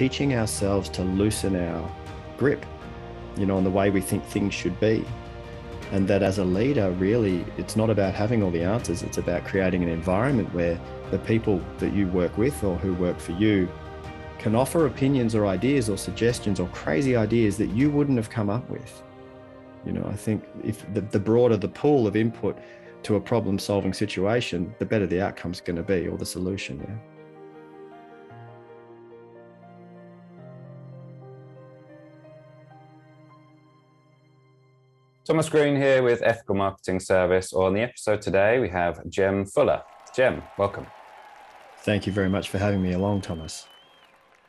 teaching ourselves to loosen our grip, on the way we think things should be. And that as a leader, really, it's not about having all the answers. It's about creating an environment where the people that you work with or who work for you can offer opinions or ideas or suggestions or crazy ideas that you wouldn't have come up with. I think if the broader the pool of input to a problem-solving situation, the better the outcome's going to be, or the solution. Yeah. Thomas Green here with Ethical Marketing Service. On the episode today, we have Jem Fuller. Jem, welcome. Thank you very much for having me along, Thomas.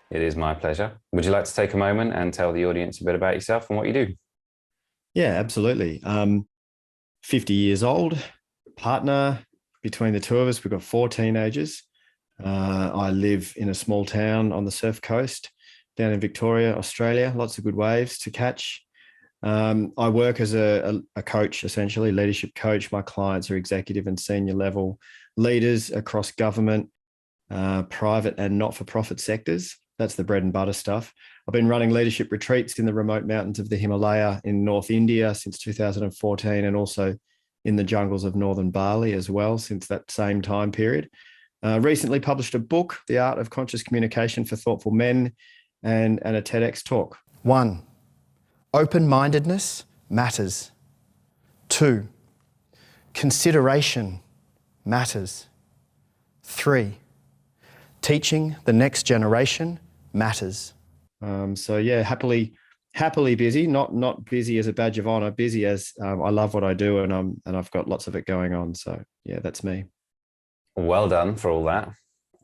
It is my pleasure. Would you like to take a moment and tell the audience a bit about yourself and what you do? Yeah, absolutely. 50 years old, partner. Between the two of us, we've got 4 teenagers. I live in a small town on the surf coast down in Victoria, Australia. Lots of good waves to catch. I work as a coach, essentially, leadership coach. My clients are executive and senior level leaders across government, private and not-for-profit sectors. That's the bread and butter stuff. I've been running leadership retreats in the remote mountains of the Himalaya in North India since 2014, and also in the jungles of northern Bali as well since that same time period. Recently published a book, The Art of Conscious Communication for Thoughtful Men, and a TEDx talk. 1. Open-mindedness matters. 2. Consideration matters. 3. Teaching the next generation matters. So yeah, happily busy, not busy as a badge of honor, busy as I love what I do, and I've got lots of it going on. So yeah, that's me. Well done for all that.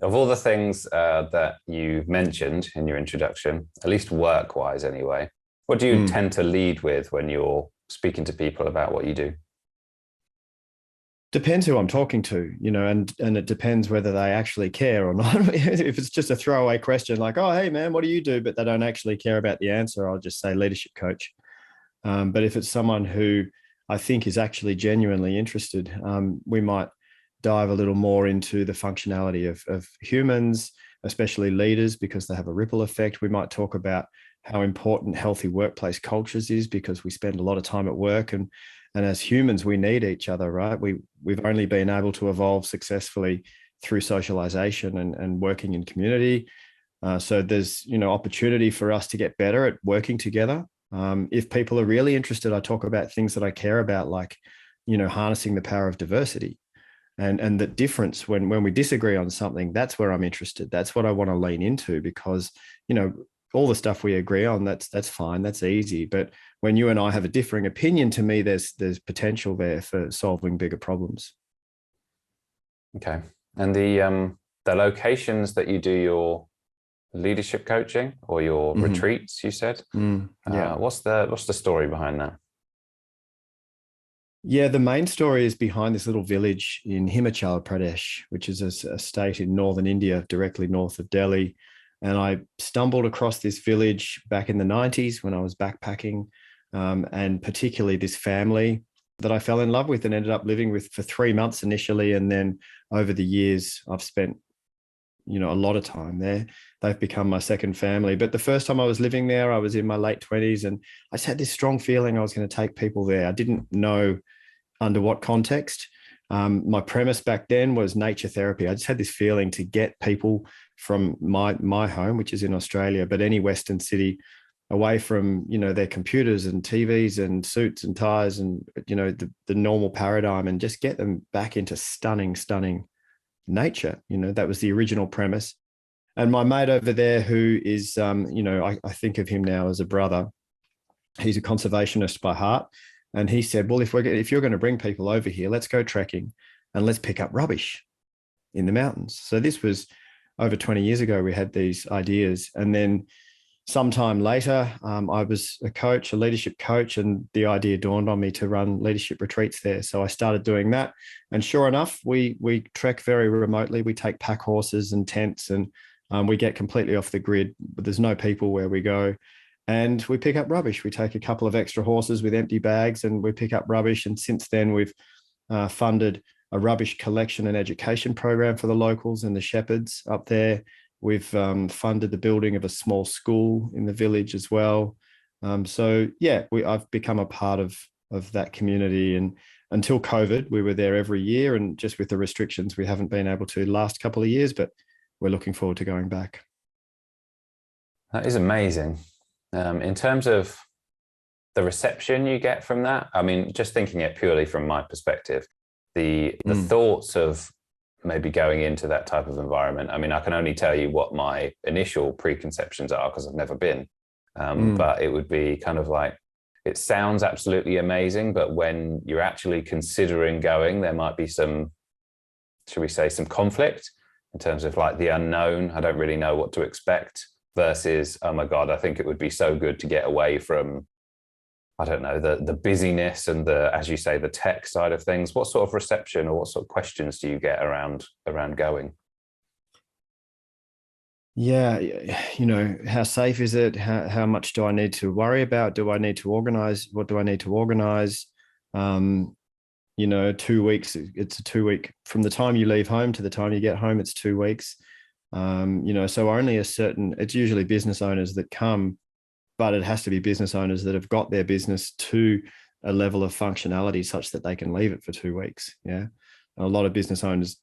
Of all the things that you mentioned in your introduction, at least work-wise anyway, what do you tend to lead with when you're speaking to people about what you do? Depends who I'm talking to, and it depends whether they actually care or not. If it's just a throwaway question like, oh, hey, man, what do you do? But they don't actually care about the answer, I'll just say leadership coach. But if it's someone who I think is actually genuinely interested, we might dive a little more into the functionality of humans, especially leaders, because they have a ripple effect. We might talk about how important healthy workplace cultures is, because we spend a lot of time at work, and as humans, we need each other, right? We've only been able to evolve successfully through socialization and working in community. So there's, opportunity for us to get better at working together. If people are really interested, I talk about things that I care about, like, harnessing the power of diversity, and the difference when we disagree on something. That's where I'm interested. That's what I want to lean into, because, all the stuff we agree on, that's fine, that's easy. But when you and I have a differing opinion, to me, there's potential there for solving bigger problems. Okay. And the locations that you do your leadership coaching or your retreats, you said, yeah. What's the story behind that? Yeah, the main story is behind this little village in Himachal Pradesh, which is a state in northern India, directly north of Delhi. And I stumbled across this village back in the 90s when I was backpacking, and particularly this family that I fell in love with and ended up living with for 3 months initially. And then over the years, I've spent, a lot of time there. They've become my second family. But the first time I was living there, I was in my late 20s, and I just had this strong feeling I was going to take people there. I didn't know under what context. My premise back then was nature therapy. I just had this feeling to get people from my home, which is in Australia, but any Western city, away from, their computers and TVs and suits and ties and, the normal paradigm, and just get them back into stunning nature. That was the original premise. And my mate over there, who is, I think of him now as a brother, he's a conservationist by heart. And he said, well, if you're going to bring people over here, let's go trekking and let's pick up rubbish in the mountains. So this was over 20 years ago. We had these ideas. And then sometime later, I was a leadership coach, and the idea dawned on me to run leadership retreats there. So I started doing that. And sure enough, we trek very remotely. We take pack horses and tents, and we get completely off the grid, but there's no people where we go. And we pick up rubbish. We take a couple of extra horses with empty bags, and we pick up rubbish. And since then, we've funded a rubbish collection and education program for the locals and the shepherds up there. We've funded the building of a small school in the village as well. So yeah, I've become a part of that community. And until COVID, we were there every year. And just with the restrictions, we haven't been able to the last couple of years, but we're looking forward to going back. That is amazing. In terms of the reception you get from that, I mean, just thinking it purely from my perspective, the thoughts of maybe going into that type of environment. I mean, I can only tell you what my initial preconceptions are because I've never been. But it would be kind of like, it sounds absolutely amazing, but when you're actually considering going, there might be some, should we say, some conflict in terms of like the unknown. I don't really know what to expect versus, oh my God, I think it would be so good to get away from, I don't know, the busyness and the, as you say, the tech side of things. What sort of reception or what sort of questions do you get around going? Yeah, how safe is it? How much do I need to worry about? Do I need to organize? What do I need to organize? 2 weeks, it's a 2 week, from the time you leave home to the time you get home, it's 2 weeks. So only it's usually business owners that come, but it has to be business owners that have got their business to a level of functionality such that they can leave it for 2 weeks. Yeah. And a lot of business owners,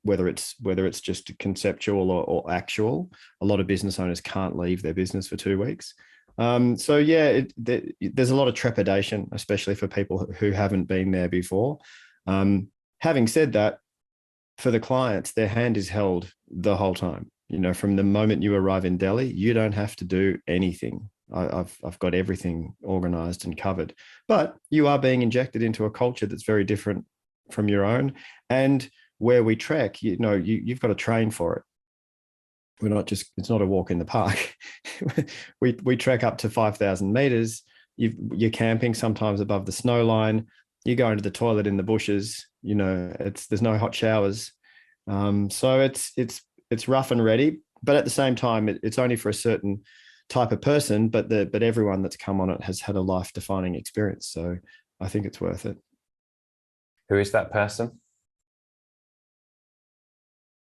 whether it's just conceptual or actual, a lot of business owners can't leave their business for 2 weeks. So yeah, there's a lot of trepidation, especially for people who haven't been there before. Having said that, for the clients, their hand is held the whole time. From the moment you arrive in Delhi, you don't have to do anything. I've got everything organized and covered, but you are being injected into a culture that's very different from your own. And where we trek, you've got to train for it. It's not a walk in the park. we trek up to 5,000 meters. You're camping sometimes above the snow line. You go into the toilet in the bushes. There's no hot showers. So it's rough and ready, but at the same time, it's only for a certain type of person, but everyone that's come on it has had a life-defining experience. So I think it's worth it. Who is that person?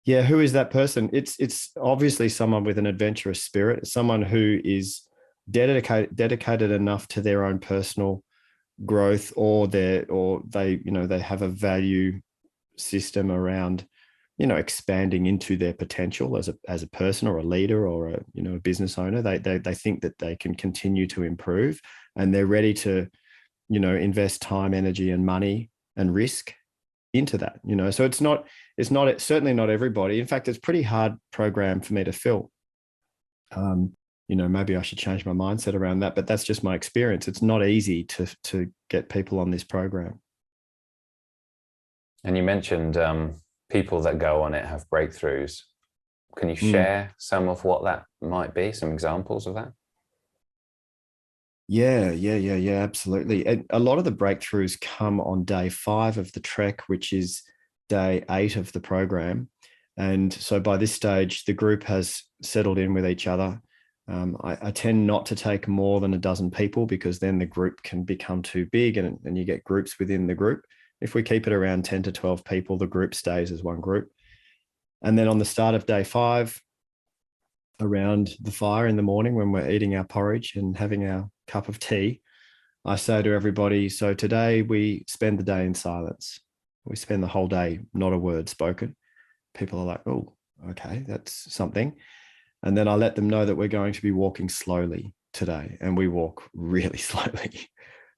Yeah, who is that person? It's obviously someone with an adventurous spirit, someone who is dedicated enough to their own personal growth, or they have a value system around expanding into their potential as a person or a leader or a business owner. They think that they can continue to improve, and they're ready to invest time, energy, and money and risk into that. So it's certainly not everybody. In fact, it's a pretty hard program for me to fill. Maybe I should change my mindset around that, but that's just my experience. It's not easy to get people on this program. And you mentioned people that go on it have breakthroughs. Can you share some of what that might be, some examples of that? Yeah, absolutely. And a lot of the breakthroughs come on day 5 of the trek, which is day 8 of the program. And so by this stage, the group has settled in with each other. I tend not to take more than a dozen people, because then the group can become too big and you get groups within the group. If we keep it around 10 to 12 people, the group stays as one group. And then on the start of day 5, around the fire in the morning when we're eating our porridge and having our cup of tea, I say to everybody, so today we spend the day in silence. We spend the whole day, not a word spoken. People are like, oh, okay, that's something. And then I let them know that we're going to be walking slowly today. And we walk really slowly,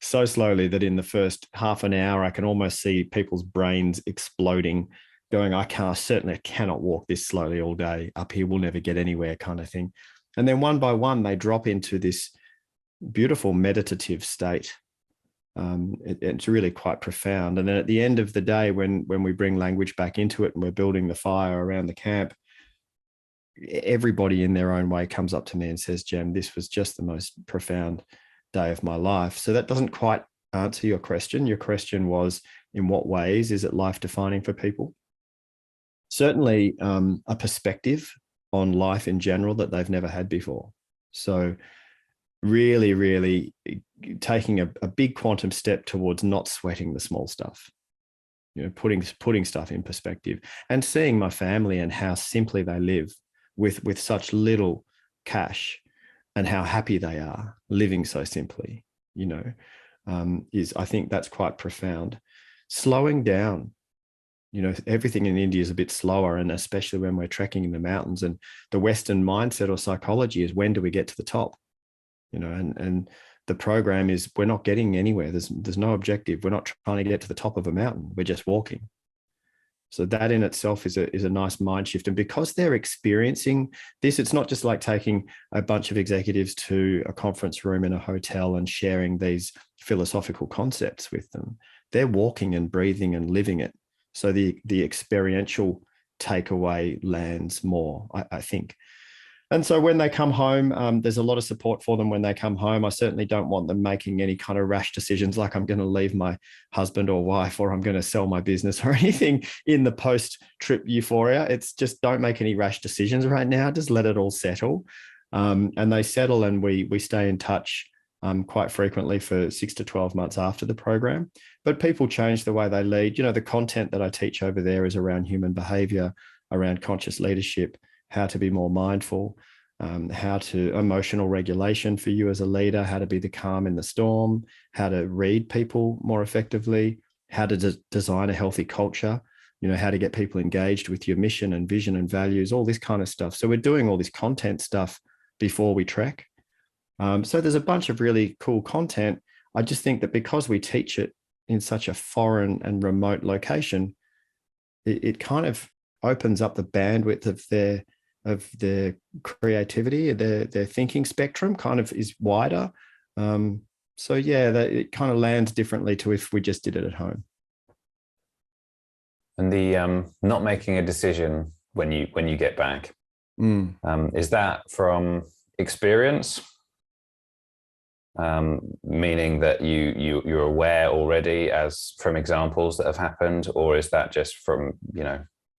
so slowly that in the first half an hour, I can almost see people's brains exploding, going, certainly cannot walk this slowly all day. Up here, we'll never get anywhere, kind of thing. And then one by one, they drop into this beautiful meditative state. It's really quite profound. And then at the end of the day, when we bring language back into it and we're building the fire around the camp, everybody in their own way comes up to me and says, Jem, this was just the most profound day of my life. So that doesn't quite answer your question. Your question was, in what ways is it life defining for people? Certainly a perspective on life in general that they've never had before. So really, really taking a big quantum step towards not sweating the small stuff, putting stuff in perspective, and seeing my family and how simply they live. with such little cash, and how happy they are living so simply, is, I think that's quite profound. Slowing down, everything in India is a bit slower, and especially when we're trekking in the mountains, and the Western mindset or psychology is, when do we get to the top? And the program is, we're not getting anywhere. There's no objective. We're not trying to get to the top of a mountain. We're just walking. So that in itself is a nice mind shift. And because they're experiencing this, it's not just like taking a bunch of executives to a conference room in a hotel and sharing these philosophical concepts with them. They're walking and breathing and living it. So the experiential takeaway lands more, I think. And so when they come home, there's a lot of support for them when they come home. I certainly don't want them making any kind of rash decisions like, I'm going to leave my husband or wife, or I'm going to sell my business, or anything in the post-trip euphoria. It's just, don't make any rash decisions right now. Just let it all settle. And they settle, and we stay in touch quite frequently for 6 to 12 months after the program. But people change the way they lead. The content that I teach over there is around human behavior, around conscious leadership, how to be more mindful, how to emotional regulation for you as a leader, how to be the calm in the storm, how to read people more effectively, how to design a healthy culture, how to get people engaged with your mission and vision and values, all this kind of stuff. So we're doing all this content stuff before we trek. So there's a bunch of really cool content. I just think that because we teach it in such a foreign and remote location, it kind of opens up the bandwidth of their creativity, their thinking spectrum kind of is wider. So yeah, it kind of lands differently to if we just did it at home. And the not making a decision when you get back, is that from experience? Meaning that you're aware already, as from examples that have happened, or is that just from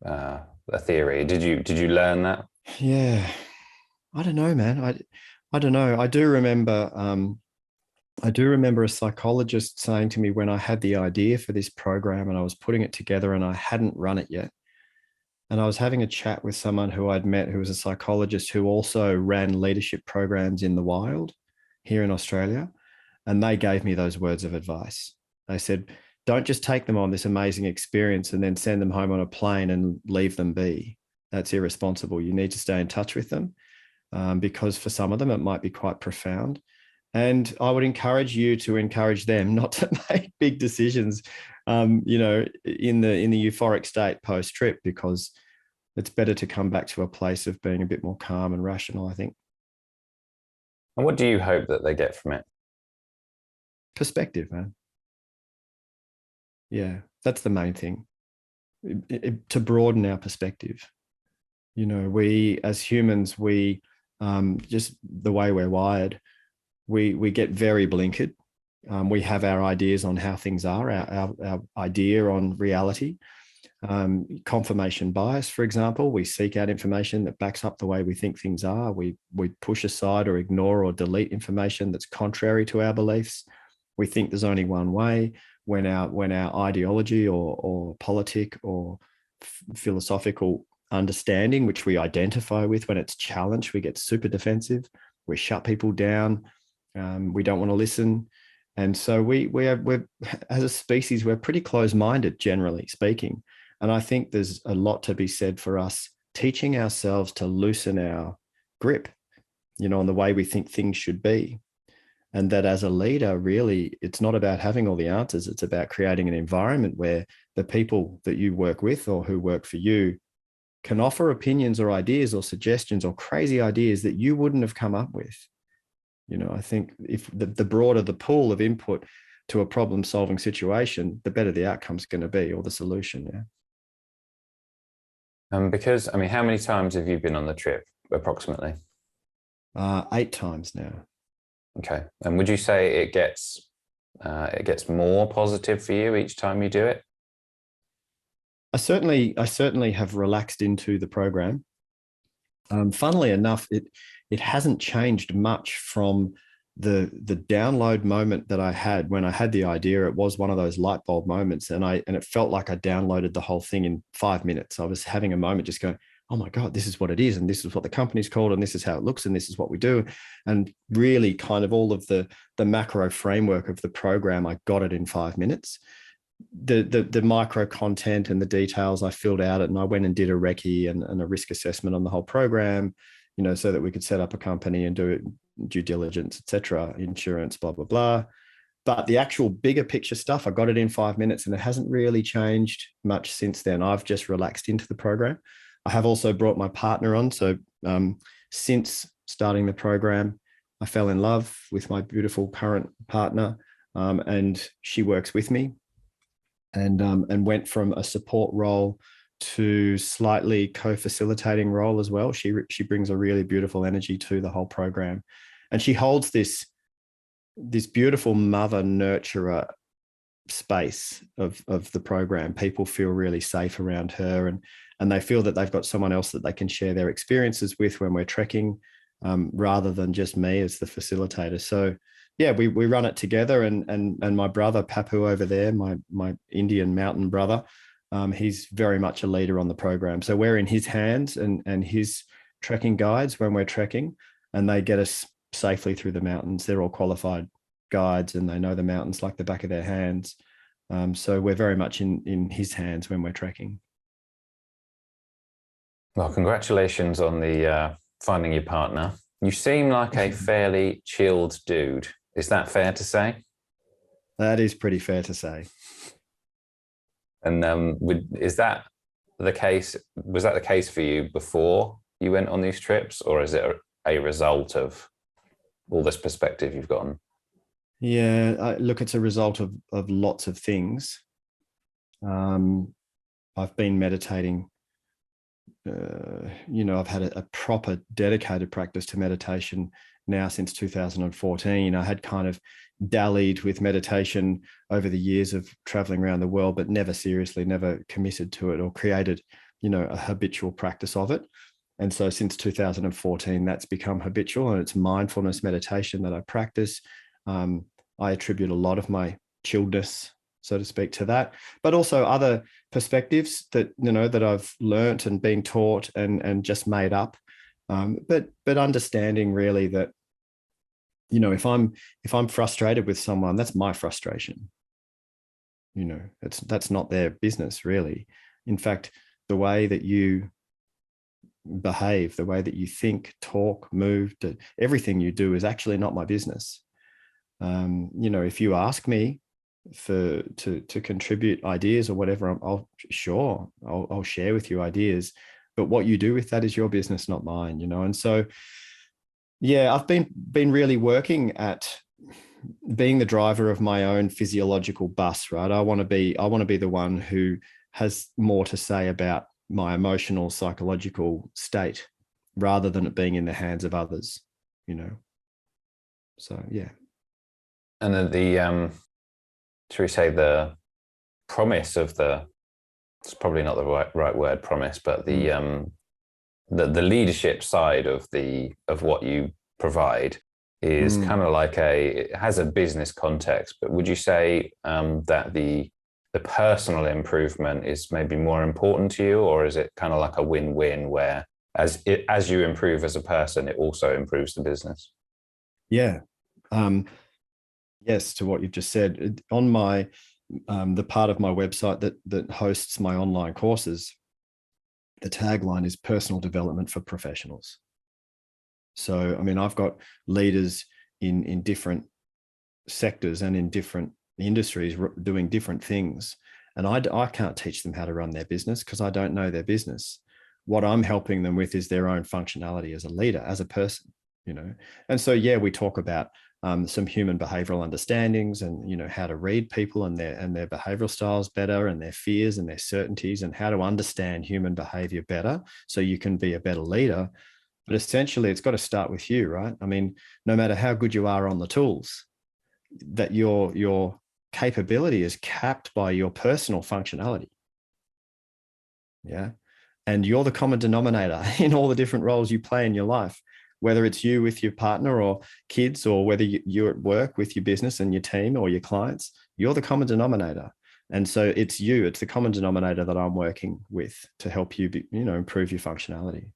a theory? Did you learn that? Yeah, I don't know, man. I don't know. I do remember a psychologist saying to me, when I had the idea for this program and I was putting it together and I hadn't run it yet, and I was having a chat with someone who I'd met who was a psychologist who also ran leadership programs in the wild here in Australia, and they gave me those words of advice. They said, don't just take them on this amazing experience and then send them home on a plane and leave them be. That's irresponsible. You need to stay in touch with them, because for some of them, it might be quite profound. And I would encourage you to encourage them not to make big decisions, in the euphoric state post-trip, because it's better to come back to a place of being a bit more calm and rational, I think. And what do you hope that they get from it? Perspective, man. Yeah, that's the main thing. To broaden our perspective. We as humans, just the way we're wired, we get very blinkered. We have our ideas on how things are, our idea on reality. Confirmation bias, for example, we seek out information that backs up the way we think things are. We push aside or ignore or delete information that's contrary to our beliefs. We think there's only one way. When our ideology or politic or philosophical understanding, which we identify with, when it's challenged, we get super defensive. We shut people down. We don't want to listen. And so we're as a species, we're pretty close-minded, generally speaking. And I think there's a lot to be said for us teaching ourselves to loosen our grip, on the way we think things should be. And that as a leader, really, it's not about having all the answers. It's about creating an environment where the people that you work with or who work for you can offer opinions or ideas or suggestions or crazy ideas that you wouldn't have come up with. I think if the broader the pool of input to a problem-solving situation, the better the outcome's going to be, or the solution. Yeah. Because, how many times have you been on the trip, approximately? 8 times now. Okay. And would you say it gets more positive for you each time you do it? I certainly have relaxed into the program. Funnily enough, it hasn't changed much from the download moment that I had when I had the idea. It was one of those light bulb moments, and it felt like I downloaded the whole thing in 5 minutes. I was having a moment just going, oh my God, this is what it is. And this is what the company's called. And this is how it looks. And this is what we do. And really kind of all of the macro framework of the program, I got it in 5 minutes. The micro content and the details, I filled out it, and I went and did a recce and a risk assessment on the whole program, so that we could set up a company and do it, due diligence, etc., insurance, blah, blah, blah. But the actual bigger picture stuff, I got it in 5 minutes, and it hasn't really changed much since then. I've just relaxed into the program. I have also brought my partner on. So since starting the program, I fell in love with my beautiful current partner, and she works with me, and went from a support role to slightly co-facilitating role as well. She brings a really beautiful energy to the whole program, and she holds this beautiful mother nurturer space of the program. People feel really safe around her, and they feel that they've got someone else that they can share their experiences with when we're trekking, rather than just me as the facilitator. So yeah, we run it together, and my brother Papu over there, my Indian mountain brother, he's very much a leader on the program. So we're in his hands and his trekking guides when we're trekking, and they get us safely through the mountains. They're all qualified guides, and they know the mountains like the back of their hands. So we're very much in his hands when we're trekking. Well, congratulations on the finding your partner. You seem like a fairly chilled dude. Is that fair to say? That is pretty fair to say. And is that the case? Was that the case for you before you went on these trips, or is it a result of all this perspective you've gotten? Yeah, look, it's a result of lots of things. I've been meditating. I've had a proper dedicated practice to meditation now since 2014. I had kind of dallied with meditation over the years of traveling around the world, but never seriously, never committed to it or created, a habitual practice of it. And so since 2014, that's become habitual, and it's mindfulness meditation that I practice. I attribute a lot of my chilledness, so to speak, to that, but also other perspectives that, that I've learnt and been taught and just made up. But understanding really that, if I'm frustrated with someone, that's my frustration. That's not their business really. In fact, the way that you behave, the way that you think, talk, move, everything you do is actually not my business. If you ask me to contribute ideas or whatever, I'll share with you ideas, but what you do with that is your business, not mine. And so yeah, I've been really working at being the driver of my own physiological bus, right? I want to be the one who has more to say about my emotional, psychological state, rather than it being in the hands of others. So yeah. And then should we say the promise of it's probably not the right word, promise, but the leadership side of what you provide is kind of like it has a business context, but would you say that the personal improvement is maybe more important to you, or is it kind of like a win-win where as you improve as a person, it also improves the business? Yeah. Yes, to what you've just said. On my the part of my website that hosts my online courses, the tagline is personal development for professionals. So, I mean, I've got leaders in different sectors and in different industries doing different things, and I can't teach them how to run their business because I don't know their business. What I'm helping them with is their own functionality as a leader, as a person. And so yeah, we talk about some human behavioral understandings and how to read people and their behavioral styles better, and their fears and their certainties, and how to understand human behavior better so you can be a better leader. But essentially it's got to start with you, right? I mean, no matter how good you are on the tools, that your capability is capped by your personal functionality. Yeah. And you're the common denominator in all the different roles you play in your life, whether it's you with your partner or kids, or whether you're at work with your business and your team or your clients. You're the common denominator. And so it's the common denominator that I'm working with to help you, improve your functionality.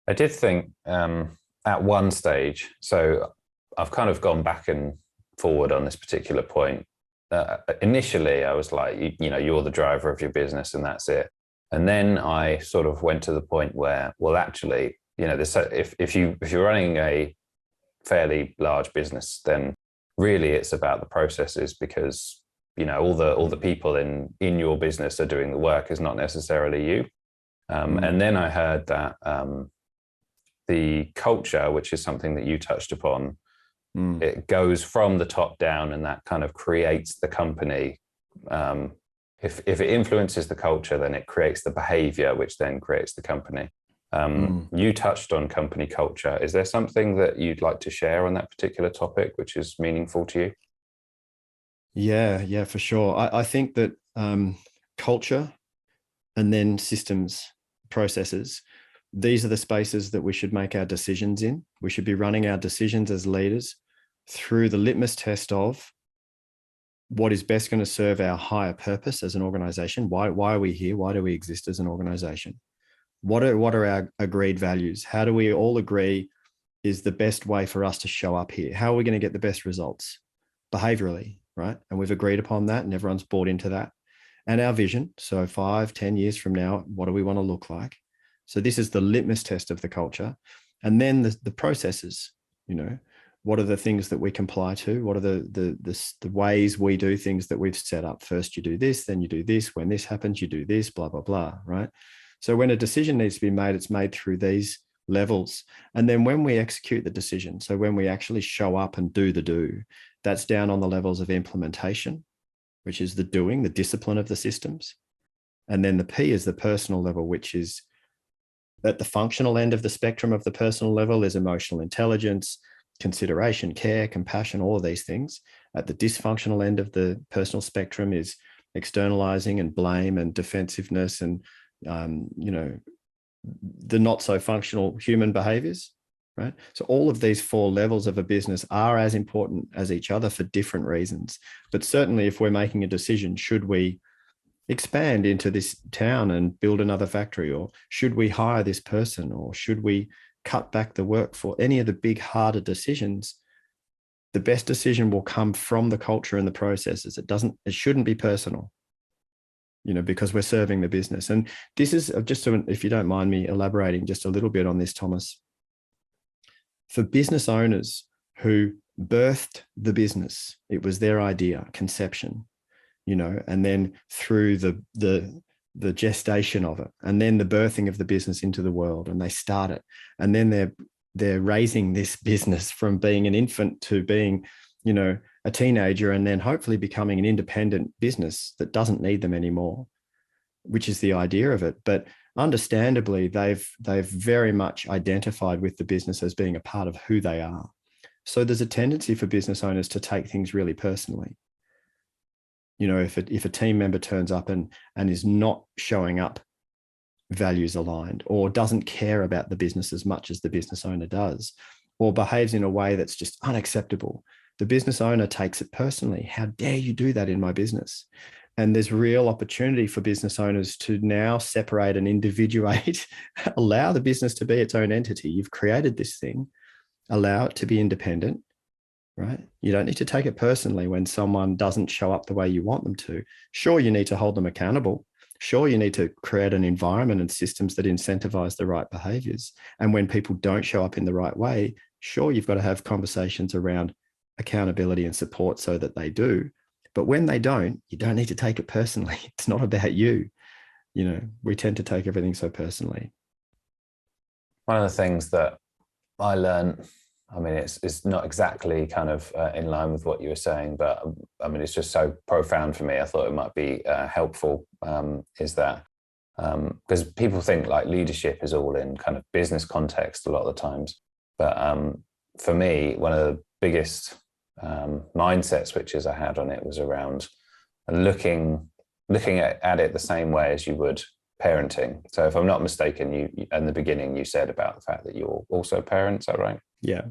I did think at one stage, so I've kind of gone back and forward on this particular point. Initially, I was like, you're the driver of your business and that's it. And then I sort of went to the point where, well, actually, if you're running a fairly large business, then really it's about the processes, because all the people in your business are doing the work, is not necessarily you. And then I heard that the culture, which is something that you touched upon, it goes from the top down, and that kind of creates the company. If it influences the culture, then it creates the behavior, which then creates the company. You touched on company culture. Is there something that you'd like to share on that particular topic, which is meaningful to you? Yeah, for sure. I think that culture and then systems, processes, these are the spaces that we should make our decisions in. We should be running our decisions as leaders through the litmus test of what is best going to serve our higher purpose as an organization. Why are we here? Why do we exist as an organization? What are our agreed values? How do we all agree is the best way for us to show up here? How are we going to get the best results behaviorally, right? And we've agreed upon that, and everyone's bought into that. And our vision, so 5-10 years from now, what do we want to look like? So this is the litmus test of the culture. And then the processes, what are the things that we comply to? What are the ways we do things that we've set up? First, you do this, then you do this. When this happens, you do this, blah, blah, blah, right? So when a decision needs to be made, it's made through these levels. And then when we execute the decision, so when we actually show up and do the do, that's down on the levels of implementation, which is the doing, the discipline of the systems. And then the P is the personal level, which is at the functional end of the spectrum of the personal level is emotional intelligence, consideration, care, compassion, all of these things. At the dysfunctional end of the personal spectrum is externalizing and blame and defensiveness and, the not so functional human behaviors, right? So all of these 4 levels of a business are as important as each other for different reasons. But certainly if we're making a decision, should we expand into this town and build another factory, or should we hire this person, or should we cut back the work, for any of the big harder decisions, the best decision will come from the culture and the processes. It shouldn't be personal, because we're serving the business. And this is just, if you don't mind me elaborating just a little bit on this, Thomas, for business owners who birthed the business, it was their idea, conception, and then through the gestation of it, and then the birthing of the business into the world, and they start it, and then they're raising this business from being an infant to being, a teenager, and then hopefully becoming an independent business that doesn't need them anymore, which is the idea of it. But understandably, they've very much identified with the business as being a part of who they are. So there's a tendency for business owners to take things really personally. If a team member turns up and is not showing up values aligned, or doesn't care about the business as much as the business owner does, or behaves in a way that's just unacceptable, the business owner takes it personally. How dare you do that in my business? And there's real opportunity for business owners to now separate and individuate, allow the business to be its own entity. You've created this thing, allow it to be independent, right? You don't need to take it personally when someone doesn't show up the way you want them to. Sure, you need to hold them accountable. Sure, you need to create an environment and systems that incentivize the right behaviors. And when people don't show up in the right way, sure, you've got to have conversations around accountability and support so that they do. But when they don't, you don't need to take it personally. It's not about you. We tend to take everything so personally. One of the things that I learned, it's not exactly kind of in line with what you were saying, but it's just so profound for me. I thought it might be helpful, is that because people think like leadership is all in kind of business context a lot of the times. But for me, one of the biggest mindset switches I had on it was around looking at it the same way as you would parenting. So if I'm not mistaken, you in the beginning you said about the fact that you're also parents, is that right? Yeah.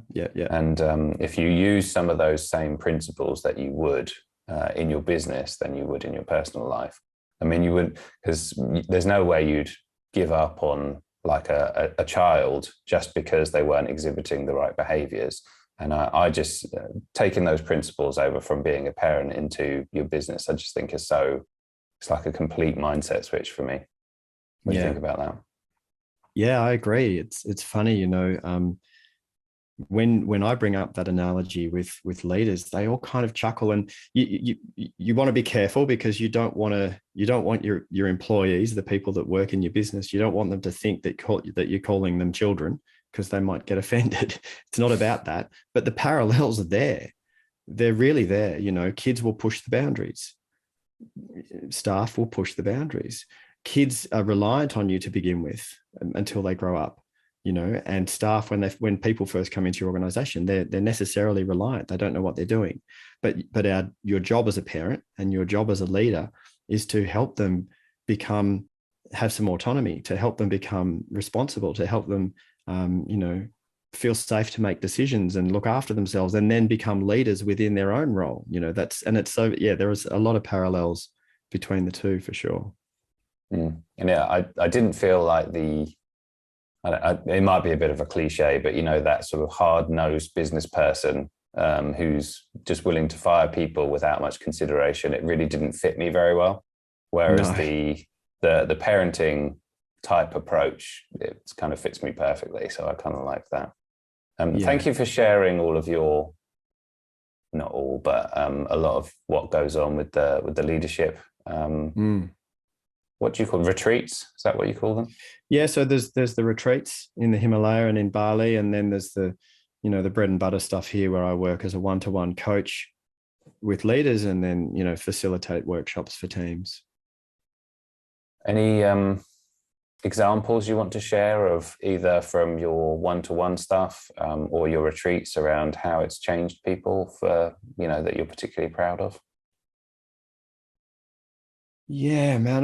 And if you use some of those same principles that you would in your business than you would in your personal life. I mean, you would, because there's no way you'd give up on like a child just because they weren't exhibiting the right behaviors. And I just taking those principles over from being a parent into your business, I just think it's like a complete mindset switch for me. What do you think about that? Yeah, I agree. It's funny, you know, when I bring up that analogy with leaders, they all kind of chuckle, and you want to be careful because you don't want your employees, the people that work in your business, you don't want them to think that you're calling them children, because they might get offended. It's not about that, but the parallels are there. They're really there. You know, kids will push the boundaries. Staff will push the boundaries. Kids are reliant on you to begin with until they grow up, you know, and staff, when people first come into your organization, they're necessarily reliant. They don't know what they're doing. But your job as a parent and your job as a leader is to help them have some autonomy, to help them become responsible, to help them, you know, feel safe to make decisions and look after themselves, and then become leaders within their own role. You know, there is a lot of parallels between the two for sure. And yeah, I didn't feel like it might be a bit of a cliche, but you know, that sort of hard-nosed business person who's just willing to fire people without much consideration. It really didn't fit me very well. Whereas the parenting type approach, it kind of fits me perfectly. So I kind of like that. Thank you for sharing all of your, not all, but a lot of what goes on with the leadership. What do you call them? Retreats? Is that what you call them? Yeah. So there's the retreats in the Himalaya and in Bali, and then there's the bread and butter stuff here where I work as a one-to-one coach with leaders, and then, you know, facilitate workshops for teams. Any examples you want to share of either from your one-to-one stuff or your retreats around how it's changed people for, you know, that you're particularly proud of? Yeah, man.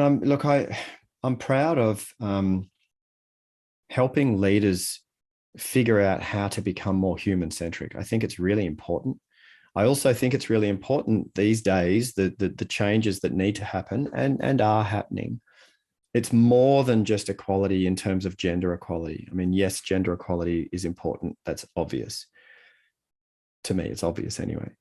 I'm proud of helping leaders figure out how to become more human-centric. I think it's really important. I also think it's really important these days, the changes that need to happen and are happening. It's more than just equality in terms of gender equality. I mean, yes, gender equality is important. That's obvious. To me, it's obvious anyway.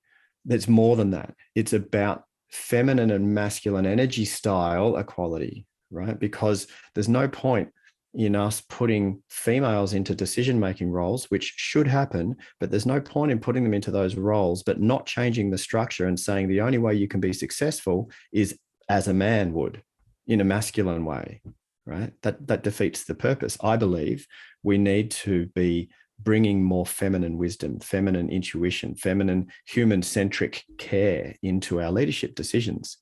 It's more than that. It's about feminine and masculine energy style equality, right? Because there's no point in us putting females into decision-making roles, which should happen, but there's no point in putting them into those roles, but not changing the structure and saying the only way you can be successful is as a man would, in a masculine way, right? That defeats the purpose. I believe we need to be bringing more feminine wisdom, feminine intuition, feminine human-centric care into our leadership decisions.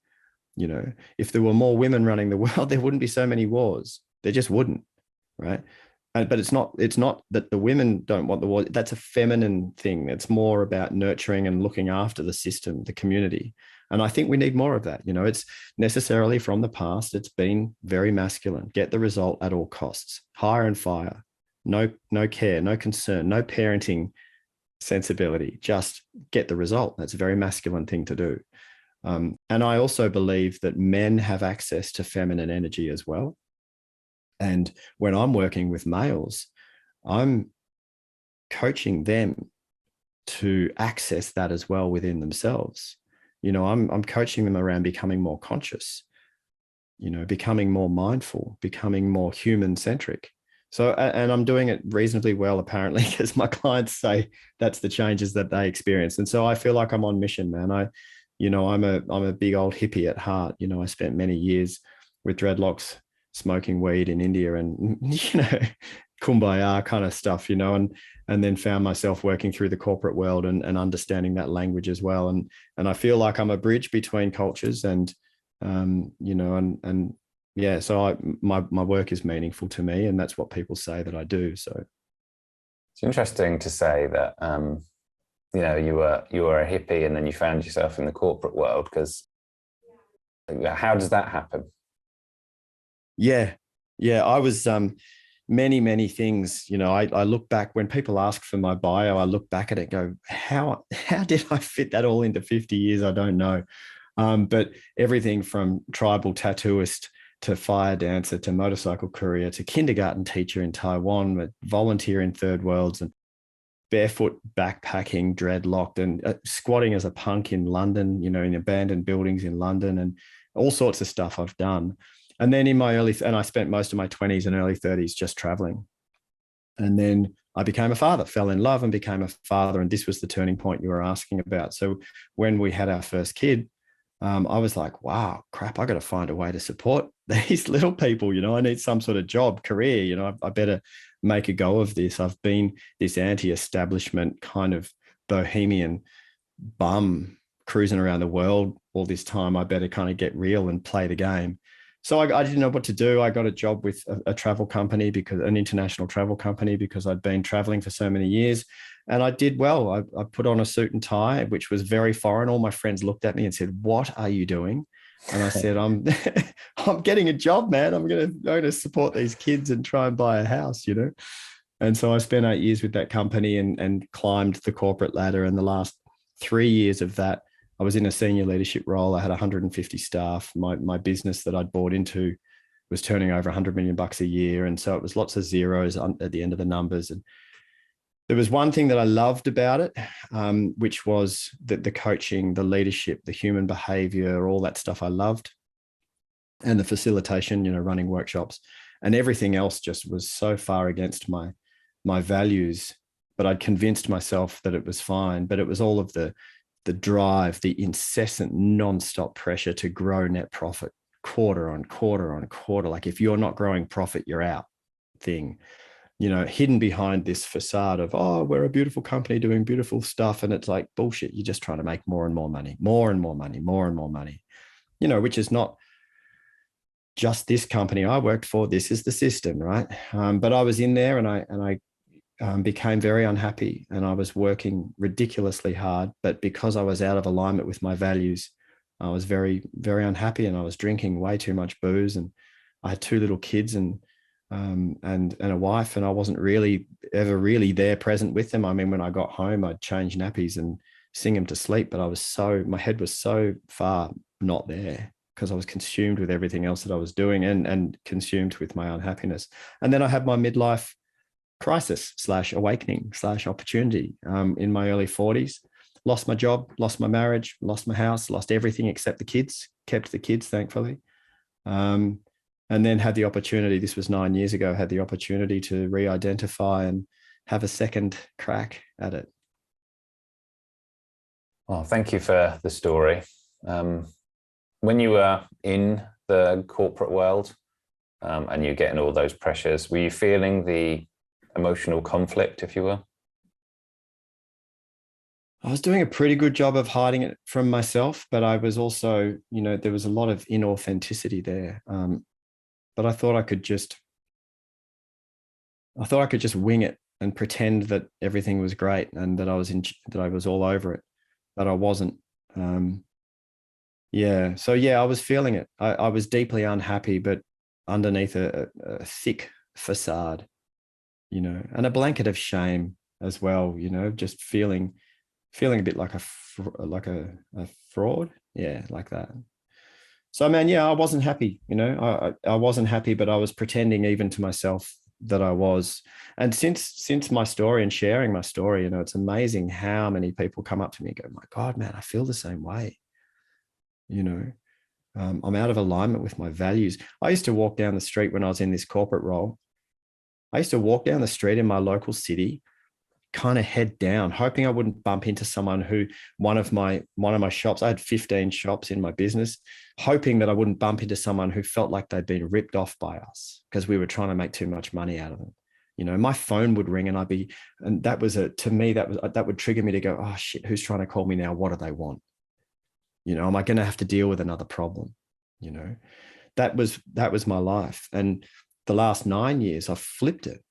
You know, if there were more women running the world, there wouldn't be so many wars. There just wouldn't, right? But it's not that the women don't want the war. That's a feminine thing. It's more about nurturing and looking after the system, the community. And I think we need more of that. You know, it's necessarily from the past, it's been very masculine. Get the result at all costs. Hire and fire. No care, no concern, no parenting sensibility. Just get the result. That's a very masculine thing to do. And I also believe that men have access to feminine energy as well. And when I'm working with males, I'm coaching them to access that as well within themselves. You know, I'm coaching them around becoming more conscious, you know, becoming more mindful, becoming more human-centric. So, and I'm doing it reasonably well, apparently, because my clients say that's the changes that they experience. And so I feel like I'm on mission, man. I'm a big old hippie at heart. You know, I spent many years with dreadlocks, smoking weed in India and, you know, kumbaya kind of stuff, you know, and then found myself working through the corporate world and understanding that language as well. And I feel like I'm a bridge between cultures and, you know, and yeah, so my work is meaningful to me, and that's what people say that I do. So it's interesting to say that, you know, you were a hippie and then you found yourself in the corporate world, because how does that happen? Yeah, I was, many, many things. You know, I look back when people ask for my bio, I look back at it and go, how did I fit that all into 50 years? I don't know. But everything from tribal tattooist to fire dancer to motorcycle courier to kindergarten teacher in Taiwan, volunteer in third worlds, and barefoot backpacking, dreadlocked, and squatting as a punk in London, you know, in abandoned buildings in London, and all sorts of stuff I've done. And then I spent most of my 20s and early 30s just traveling. And then I became a father, fell in love and became a father. And this was the turning point you were asking about. So when we had our first kid, I was like, wow, crap, I got to find a way to support these little people. You know, I need some sort of job, career, you know, I better make a go of this. I've been this anti-establishment kind of bohemian bum cruising around the world all this time. I better kind of get real and play the game. So I didn't know what to do. I got a job with a travel company, because an international travel company, because I'd been traveling for so many years, and I did well. I put on a suit and tie, which was very foreign. All my friends looked at me and said, "What are you doing?" And I said, "I'm I'm getting a job, man. I'm going to support these kids and try and buy a house, you know." And so I spent 8 years with that company and climbed the corporate ladder. And the last 3 years of that, I was in a senior leadership role. I had 150 staff. My business that I'd bought into was turning over $100 million a year. And so it was lots of zeros at the end of the numbers. And there was one thing that I loved about it, which was the coaching, the leadership, the human behavior, all that stuff I loved. And the facilitation, you know, running workshops, and everything else just was so far against my values. But I'd convinced myself that it was fine. But it was all of the drive, the incessant nonstop pressure to grow net profit quarter on quarter on quarter. Like, if you're not growing profit, you're out thing, you know, hidden behind this facade of, oh, we're a beautiful company doing beautiful stuff. And it's like bullshit. You're just trying to make more and more money, more and more money, more and more money, you know, which is not just this company I worked for. This is the system, right? But I was in there, and I became very unhappy, and I was working ridiculously hard. But because I was out of alignment with my values, I was very, very unhappy, and I was drinking way too much booze. And I had 2 little kids and a wife, and I wasn't really ever really there present with them. I mean, when I got home, I'd change nappies and sing them to sleep, but my head was so far not there, because I was consumed with everything else that I was doing, and consumed with my unhappiness. And then I had my midlife crisis / awakening / opportunity in my early 40s. Lost my job, lost my marriage, lost my house, lost everything except the kids. Kept the kids, thankfully. And then had the opportunity, this was 9 years ago, had the opportunity to re-identify and have a second crack at it. Well, thank you for the story. When you were in the corporate world and you're getting all those pressures, were you feeling the emotional conflict, if you will? I was doing a pretty good job of hiding it from myself, but I was also, you know, there was a lot of inauthenticity there. But I thought I could just wing it and pretend that everything was great and that I was all over it, but I wasn't. So I was feeling it. I was deeply unhappy, but underneath a thick facade, you know, and a blanket of shame as well, you know, just feeling a bit like a fraud. Yeah, like that. So, man, I wasn't happy, you know, I wasn't happy, but I was pretending even to myself that I was. And since my story and sharing my story, you know, it's amazing how many people come up to me and go, my God, man, I feel the same way. You know, I'm out of alignment with my values. I used to walk down the street when I was in this corporate role. I used to walk down the street in my local city, kind of head down, hoping I wouldn't bump into someone who one of my shops, I had 15 shops in my business, hoping that I wouldn't bump into someone who felt like they'd been ripped off by us because we were trying to make too much money out of them. You know, my phone would ring and that would trigger me to go, oh shit, who's trying to call me now? What do they want? You know, am I going to have to deal with another problem? You know, that was my life. And the last 9 years, I've flipped it,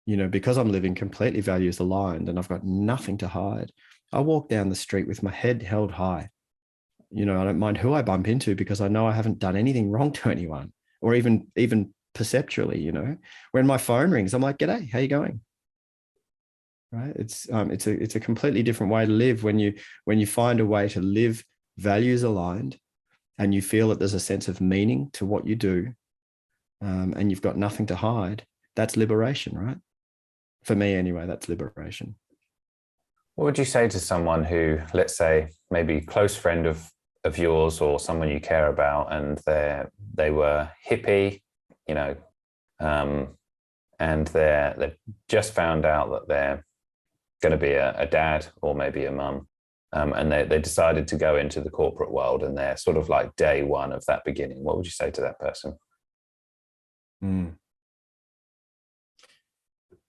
you know, because I'm living completely values aligned and I've got nothing to hide. I walk down the street with my head held high. You know, I don't mind who I bump into because I know I haven't done anything wrong to anyone or even perceptually, you know. When my phone rings, I'm like, "G'day, how you going?" Right? It's a completely different way to live when you find a way to live values aligned, and you feel that there's a sense of meaning to what you do, and you've got nothing to hide. That's liberation, right? For me, anyway, that's liberation. What would you say to someone who, let's say, maybe a close friend of yours or someone you care about, and they were hippie, you know, and they've just found out that they're going to be a dad or maybe a mum, and they decided to go into the corporate world, and they're sort of like day one of that beginning? What would you say to that person?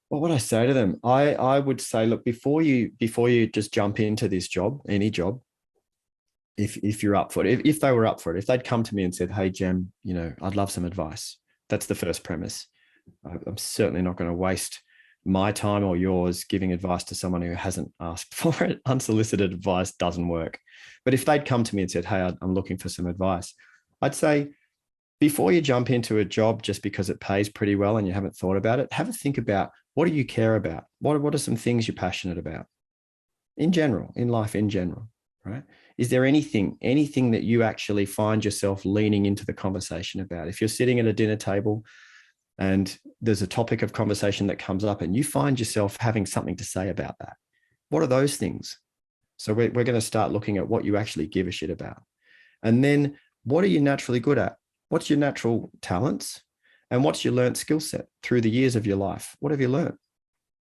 What would I say to them? I would say, look, before you just jump into this job, any job, if you're up for it, if they were up for it, if they'd come to me and said, "Hey, Jem, you know, I'd love some advice." That's the first premise. I'm certainly not going to waste my time or yours giving advice to someone who hasn't asked for it. Unsolicited advice doesn't work. But if they'd come to me and said, "Hey, I'm looking for some advice," I'd say, before you jump into a job just because it pays pretty well and you haven't thought about it, have a think about, what do you care about? What are some things you're passionate about in general, in life in general, right? Is there anything that you actually find yourself leaning into the conversation about? If you're sitting at a dinner table and there's a topic of conversation that comes up and you find yourself having something to say about that, what are those things? So we're going to start looking at what you actually give a shit about. And then, what are you naturally good at? What's your natural talents? And what's your learned skill set through the years of your life? What have you learned?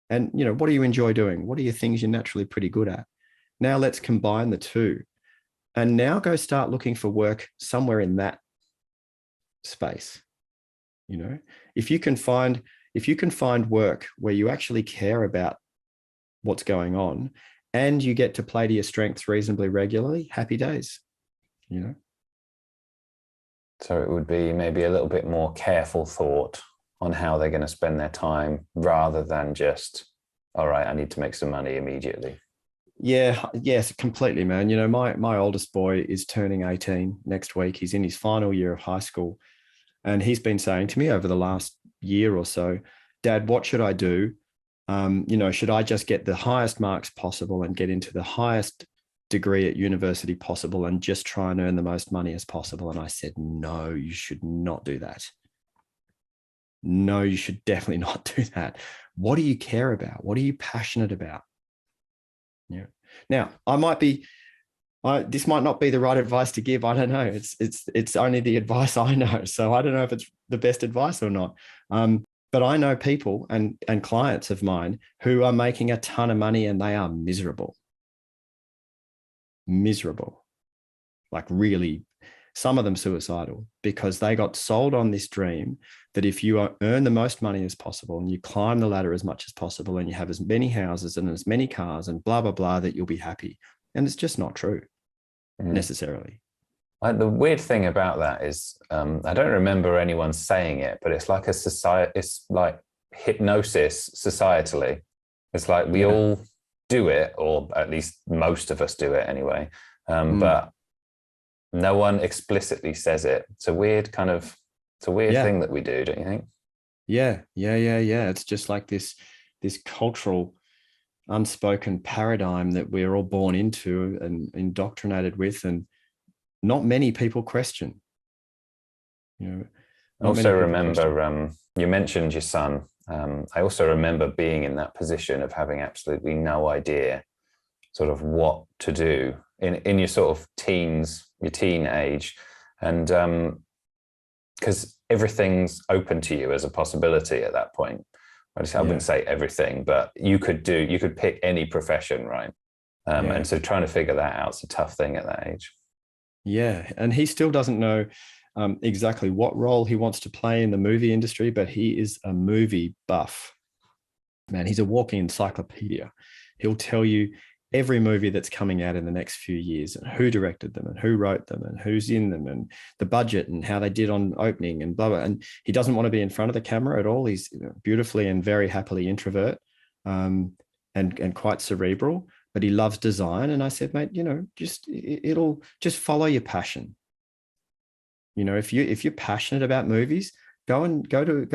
And, you know, what do you enjoy doing? What are your things you're naturally pretty good at? Now let's combine the two. And now go start looking for work somewhere in that space. You know, if you can find work where you actually care about what's going on and you get to play to your strengths reasonably regularly, happy days, you know. So it would be maybe a little bit more careful thought on how they're going to spend their time, rather than just, all right, I need to make some money immediately. Yeah, yes, completely, man. You know, my oldest boy is turning 18 next week. He's in his final year of high school. And he's been saying to me over the last year or so, "Dad, what should I do? You know, should I just get the highest marks possible and get into the highest degree at university possible and just try and earn the most money as possible?" And I said, "No, you should not do that. No, you should definitely not do that. What do you care about? What are you passionate about?" Yeah. Now, this might not be the right advice to give. I don't know. It's only the advice I know. So I don't know if it's the best advice or not. But I know people and clients of mine who are making a ton of money and they are miserable. Like really, some of them suicidal, because they got sold on this dream that if you earn the most money as possible and you climb the ladder as much as possible and you have as many houses and as many cars and blah, blah, blah, that you'll be happy. And it's just not true necessarily. The weird thing about that is, I don't remember anyone saying it, but it's like a society, it's like hypnosis societally. It's like we all do it, or at least most of us do it anyway. But no one explicitly says it. It's a weird thing that we do, don't you think? Yeah. It's just like this cultural unspoken paradigm that we're all born into and indoctrinated with, and not many people question. You know, I also remember, you mentioned your son. I also remember being in that position of having absolutely no idea sort of what to do in your sort of your teen age. And because everything's open to you as a possibility at that point. I wouldn't say everything, but you could pick any profession, right? And so trying to figure that out is a tough thing at that age. Yeah. And he still doesn't know exactly what role he wants to play in the movie industry, but he is a movie buff. Man, he's a walking encyclopedia. He'll tell you every movie that's coming out in the next few years and who directed them and who wrote them and who's in them and the budget and how they did on opening and blah, blah. And he doesn't want to be in front of the camera at all. He's beautifully and very happily introvert and quite cerebral, but he loves design. And I said, mate, you know, it'll just follow your passion. You know, if you're passionate about movies, go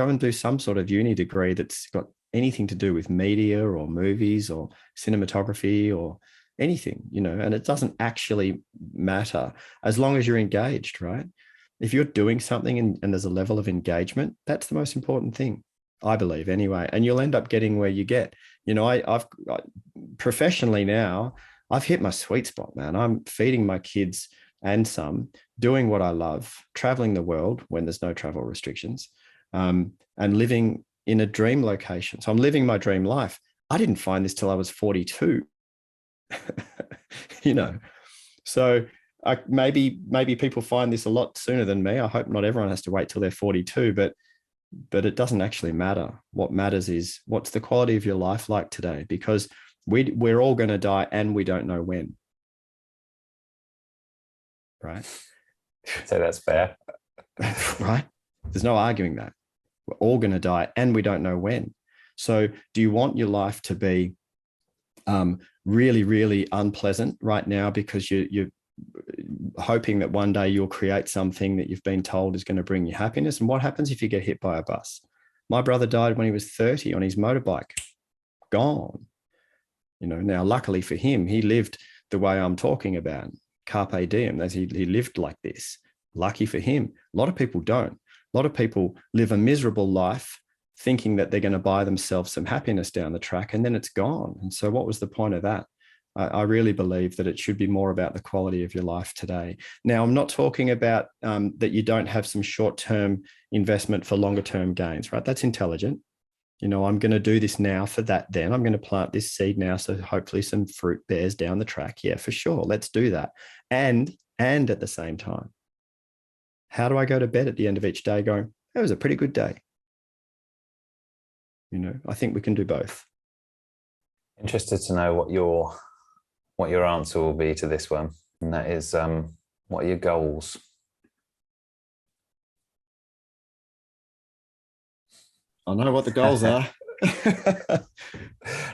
and do some sort of uni degree that's got anything to do with media or movies or cinematography or anything, and it doesn't actually matter as long as you're engaged, right? If you're doing something and there's a level of engagement, that's the most important thing, I believe, anyway. And you'll end up getting where you get. I've professionally now, I've hit my sweet spot, man. I'm feeding my kids and some, doing what I love, traveling the world when there's no travel restrictions, and living in a dream location. So I'm living my dream life. I didn't find this till I was 42. So maybe people find this a lot sooner than me. I hope not everyone has to wait till they're 42, but it doesn't actually matter. What matters is, what's the quality of your life like today? Because we're all going to die and we don't know when. Right? So that's fair. Right? There's no arguing that. We're all going to die and we don't know when. So do you want your life to be really, really unpleasant right now because you're hoping that one day you'll create something that you've been told is going to bring you happiness? And what happens if you get hit by a bus? My brother died when he was 30 on his motorbike. Gone. Now, luckily for him, he lived the way I'm talking about. Carpe diem, as he lived like this. Lucky for him. A lot of people don't. A lot of people live a miserable life thinking that they're going to buy themselves some happiness down the track, and then it's gone. And so what was the point of that? I really believe that it should be more about the quality of your life today. Now, I'm not talking about that you don't have some short-term investment for longer-term gains, right? That's intelligent. I'm going to do this now for that then. I'm going to plant this seed now so hopefully some fruit bears down the track. Yeah, for sure. Let's do that. And at the same time, how do I go to bed at the end of each day going, that was a pretty good day? I think we can do both. Interested to know what your answer will be to this one. And that is, what are your goals? I know what the goals are.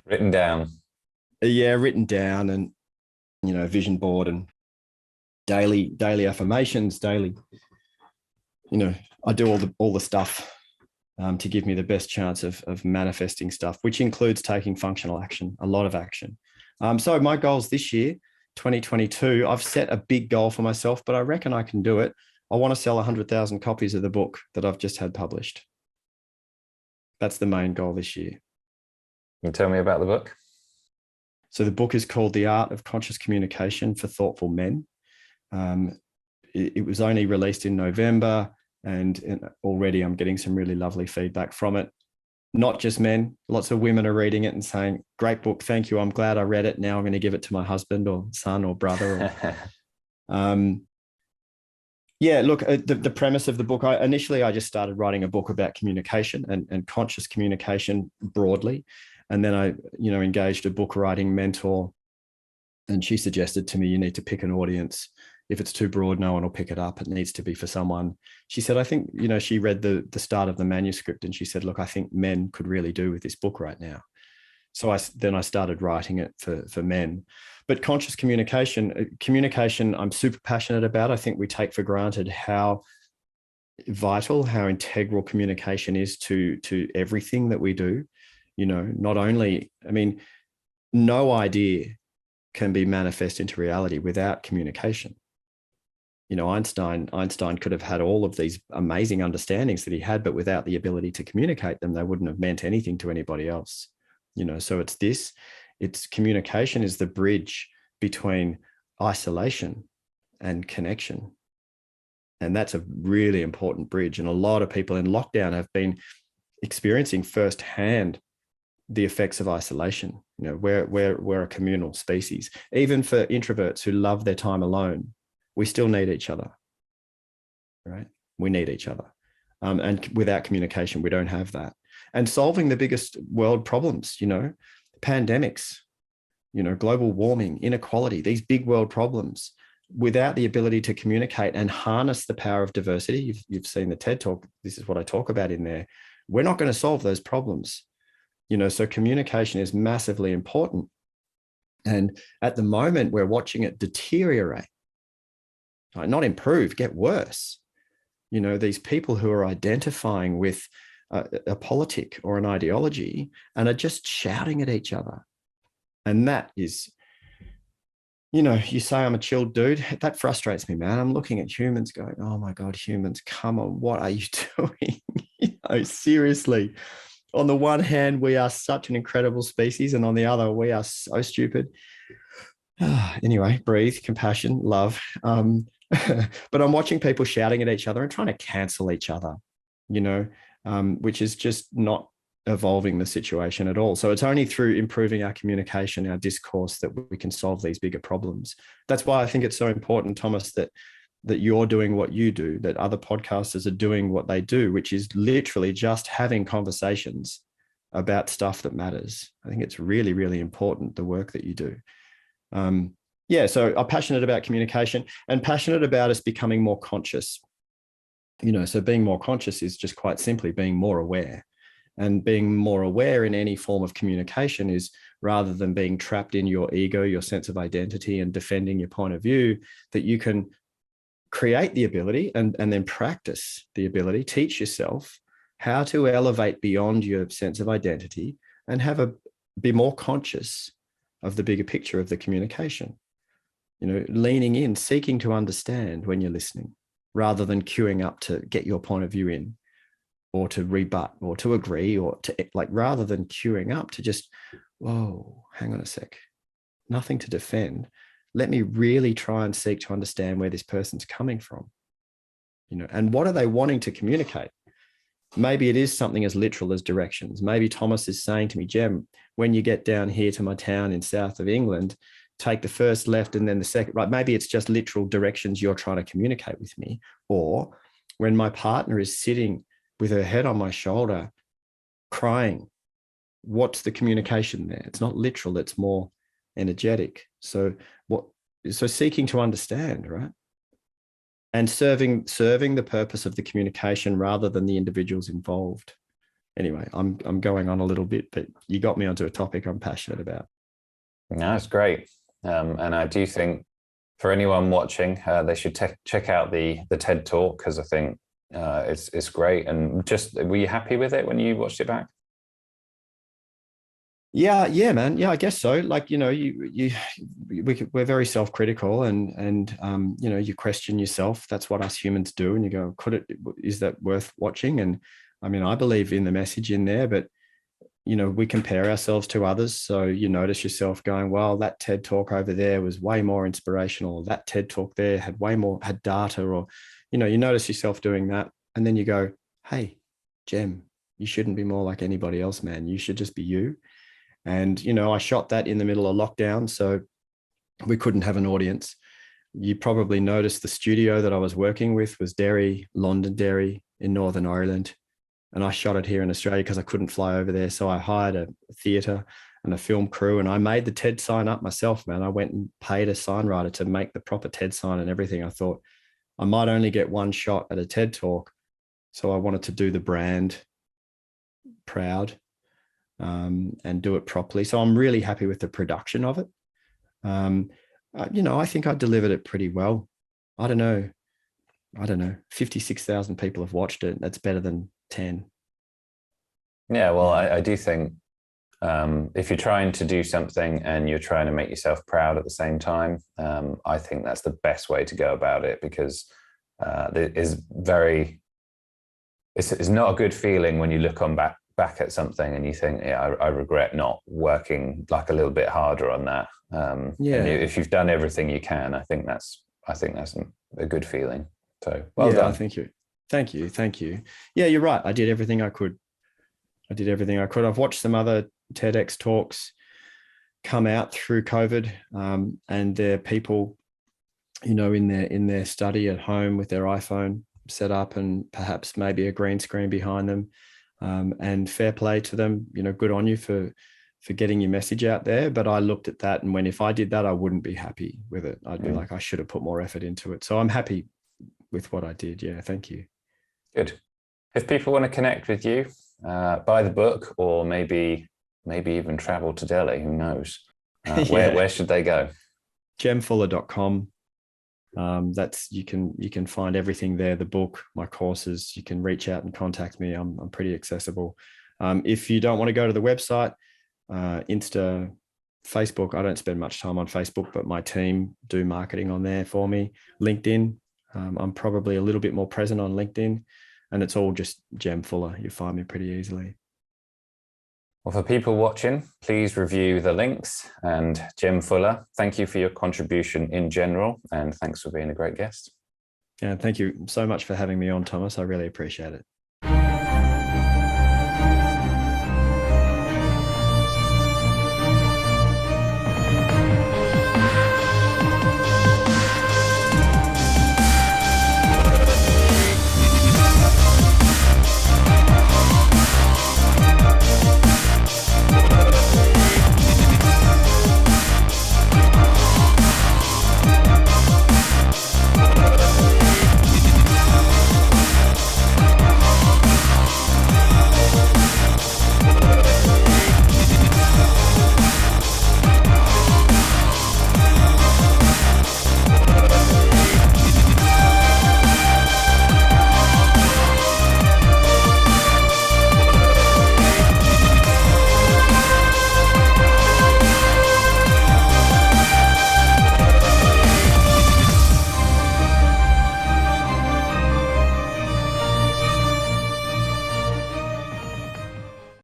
Written down. Yeah, written down, and vision board, and daily affirmations, daily. I do all the stuff to give me the best chance of manifesting stuff, which includes taking functional action, a lot of action. So my goals this year, 2022, I've set a big goal for myself, but I reckon I can do it. I want to sell 100,000 copies of the book that I've just had published. That's the main goal this year. Can you tell me about the book? So the book is called The Art of Conscious Communication for Thoughtful Men. It was only released in November, and already I'm getting some really lovely feedback from it. Not just men, lots of women are reading it and saying, great book, thank you, I'm glad I read it. Now I'm going to give it to my husband or son or brother. Yeah, look, the premise of the book, initially I just started writing a book about communication and conscious communication broadly. And then I, engaged a book writing mentor, and she suggested to me, you need to pick an audience. If it's too broad, no one will pick it up. It needs to be for someone. She said, I think, she read the start of the manuscript, and she said, look, I think men could really do with this book right now. So then I started writing it for men. But conscious communication, I'm super passionate about. I think we take for granted how vital, how integral communication is to everything that we do. Not only, no idea can be manifest into reality without communication. Einstein could have had all of these amazing understandings that he had, but without the ability to communicate them, they wouldn't have meant anything to anybody else. So it's communication is the bridge between isolation and connection. And that's a really important bridge. And a lot of people in lockdown have been experiencing firsthand the effects of isolation. We're a communal species. Even for introverts who love their time alone, we still need each other, right? We need each other. And without communication, we don't have that. And solving the biggest world problems, pandemics, global warming, inequality, these big world problems, without the ability to communicate and harness the power of diversity. You've seen the TED Talk. This is what I talk about in there. We're not going to solve those problems. So communication is massively important. And at the moment, we're watching it deteriorate, right? Not improve, get worse. these people who are identifying with a politic or an ideology and are just shouting at each other. And that is, you say I'm a chilled dude. That frustrates me, man. I'm looking at humans going, oh my God, humans, come on, what are you doing? Seriously. On the one hand, we are such an incredible species, and on the other, we are so stupid. Anyway, breathe, compassion, love. But I'm watching people shouting at each other and trying to cancel each other, which is just not evolving the situation at all. So it's only through improving our communication, our discourse, that we can solve these bigger problems. That's why I think it's so important, Thomas, that you're doing what you do, that other podcasters are doing what they do, which is literally just having conversations about stuff that matters. I think it's really, really important, the work that you do. So I'm passionate about communication and passionate about us becoming more conscious. So being more conscious is just quite simply being more aware. And being more aware in any form of communication is, rather than being trapped in your ego, your sense of identity, and defending your point of view, that you can create the ability and then practice the ability, teach yourself how to elevate beyond your sense of identity and be more conscious of the bigger picture of the communication. Leaning in, seeking to understand when you're listening, rather than queuing up to get your point of view in, or to rebut, or to agree, or to, rather than queuing up, to just, whoa, hang on a sec, nothing to defend. Let me really try and seek to understand where this person's coming from, and what are they wanting to communicate? Maybe it is something as literal as directions. Maybe Thomas is saying to me, Jem, when you get down here to my town in south of England, take the first left and then the second right. Maybe it's just literal directions you're trying to communicate with me. Or when my partner is sitting with her head on my shoulder, crying, what's the communication there? It's not literal, it's more energetic. So seeking to understand, right? And serving the purpose of the communication rather than the individuals involved. Anyway, I'm going on a little bit, but you got me onto a topic I'm passionate about. No, it's great. And I do think for anyone watching, they should check out the TED Talk, because I think it's great. And just, were you happy with it when you watched it back? Yeah, man. Yeah, I guess so. We're very self-critical, and you question yourself. That's what us humans do. And you go, is that worth watching? And I mean, I believe in the message in there, but we compare ourselves to others. So you notice yourself going, well, that TED Talk over there was way more inspirational. That TED Talk there had data, or, you notice yourself doing that. And then you go, hey, Jem, you shouldn't be more like anybody else, man. You should just be you. And, I shot that in the middle of lockdown, so we couldn't have an audience. You probably noticed the studio that I was working with was Londonderry in Northern Ireland. And I shot it here in Australia because I couldn't fly over there. So I hired a theatre and a film crew, and I made the TED sign up myself, man. I went and paid a sign writer to make the proper TED sign and everything. I thought I might only get one shot at a TED Talk. So I wanted to do the brand proud. And do it properly. So I'm really happy with the production of it. I think I delivered it pretty well. I don't know. 56,000 people have watched it. That's better than 10. Yeah, well, I do think if you're trying to do something and you're trying to make yourself proud at the same time, I think that's the best way to go about it, because it's not a good feeling when you look on back at something and you think, I regret not working like a little bit harder on that. And if you've done everything you can, I think that's a good feeling. So well done. Thank you. Yeah, you're right. I did everything I could. I've watched some other TEDx talks come out through COVID, and there are people, in their study at home with their iPhone set up and perhaps maybe a green screen behind them. And fair play to them, good on you for getting your message out there. But I looked at that and if I did that, I wouldn't be happy with it. I'd be like, I should have put more effort into it. So I'm happy with what I did. Yeah. Thank you. Good. If people want to connect with you, buy the book, or maybe even travel to Delhi, who knows? Where should they go? Jemfuller.com. That's you can find everything there. The book, my courses. You can reach out and contact me. I'm pretty accessible. If you don't want to go to the website, Insta, Facebook. I don't spend much time on Facebook, but my team do marketing on there for me. LinkedIn. I'm probably a little bit more present on LinkedIn, and it's all just Jem Fuller. You find me pretty easily. Well, for people watching, please review the links. And Jem Fuller, thank you for your contribution in general, and thanks for being a great guest. And thank you so much for having me on, Thomas. I really appreciate it.